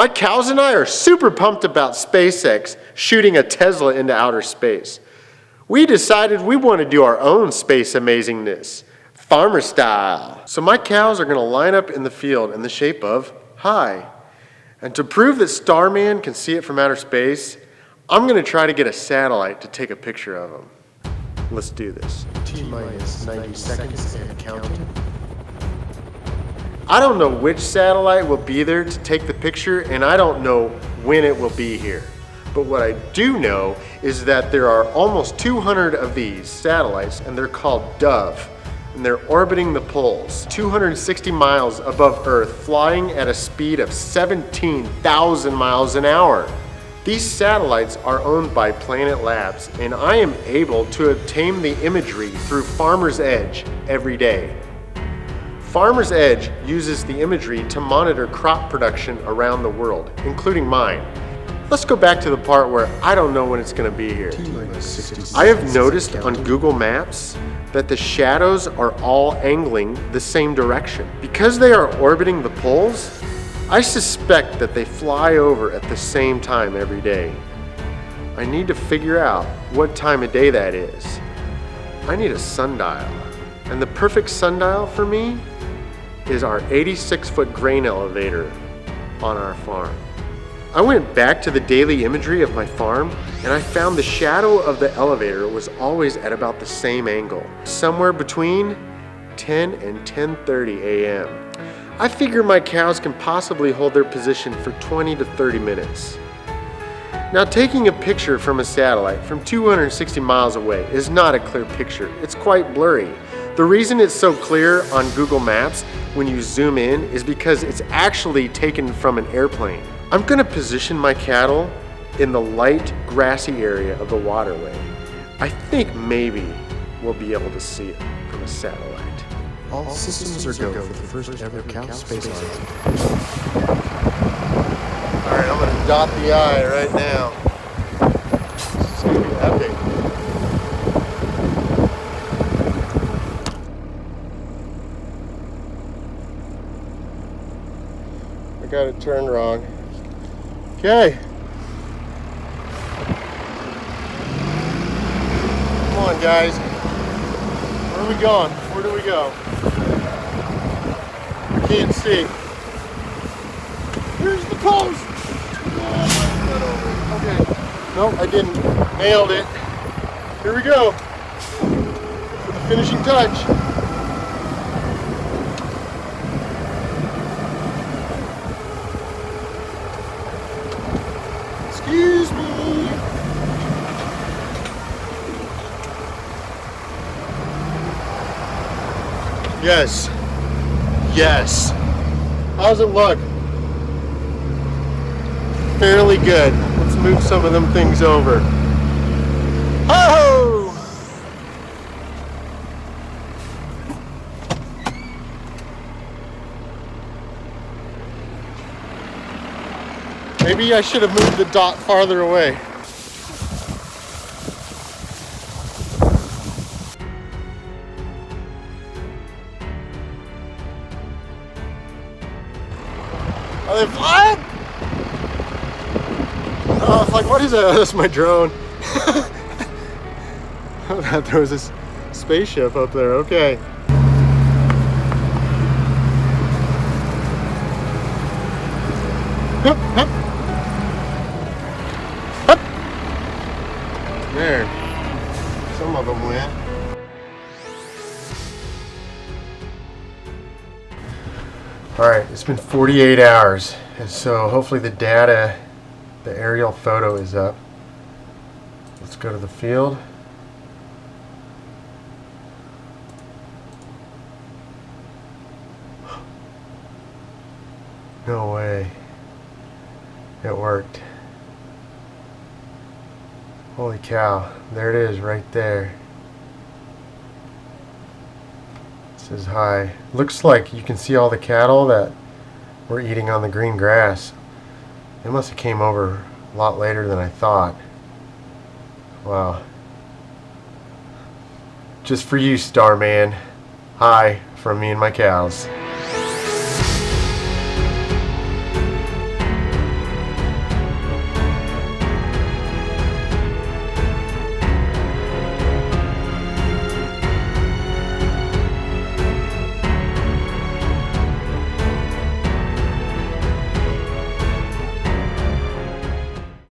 My cows and I are super pumped about SpaceX shooting a Tesla into outer space. We decided we want to do our own space amazingness, farmer style. So my cows are going to line up in the field in the shape of hi. And to prove that Starman can see it from outer space, I'm going to try to get a satellite to take a picture of them. Let's do this. T-minus 90 seconds and counting. I don't know which satellite will be there to take the picture, and I don't know when it will be here. But what I do know is that there are almost 200 of these satellites, and they're called Dove, and they're orbiting the poles, 260 miles above Earth, flying at a speed of 17,000 miles an hour. These satellites are owned by Planet Labs, and I am able to obtain the imagery through Farmer's Edge every day. Farmer's Edge uses the imagery to monitor crop production around the world, including mine. Let's go back to the part where I don't know when it's going to be here. I have noticed on Google Maps that the shadows are all angling the same direction. Because they are orbiting the poles, I suspect that they fly over at the same time every day. I need to figure out what time of day that is. I need a sundial, and the perfect sundial for me is our 86-foot grain elevator on our farm. I went back to the daily imagery of my farm, and I found the shadow of the elevator was always at about the same angle, somewhere between 10 and 10:30 a.m. I figure my cows can possibly hold their position for 20 to 30 minutes. Now, taking a picture from a satellite from 260 miles away is not a clear picture. It's quite blurry. The reason it's so clear on Google Maps when you zoom in is because it's actually taken from an airplane. I'm going to position my cattle in the light grassy area of the waterway. I think maybe we'll be able to see it from a satellite. All systems are go for the first ever cow space flight. Alright, I'm going to dot the I right now. It's going to be epic. I got it turned wrong. Okay. Come on, guys. Where are we going? Where do we go? I can't see. Here's the post. Okay. Nope, I didn't. Nailed it. Here we go. For the finishing touch. Excuse me. Yes. Yes. How's it look? Fairly good. Let's move some of them things over. Ho! Maybe I should have moved the dot farther away. Are they flying? Oh, it's like, what is that? Oh, that's my drone. There was this spaceship up there. Okay. Hup, hup. Hup. There. Some of them went. Alright, it's been 48 hours, and so hopefully the data, the aerial photo is up. Let's go to the field. No way. It worked. Holy cow, there it is right there. Says hi. Looks like you can see all the cattle that were eating on the green grass. They must have came over a lot later than I thought. Wow. Just for you, Starman. Hi from me and my cows.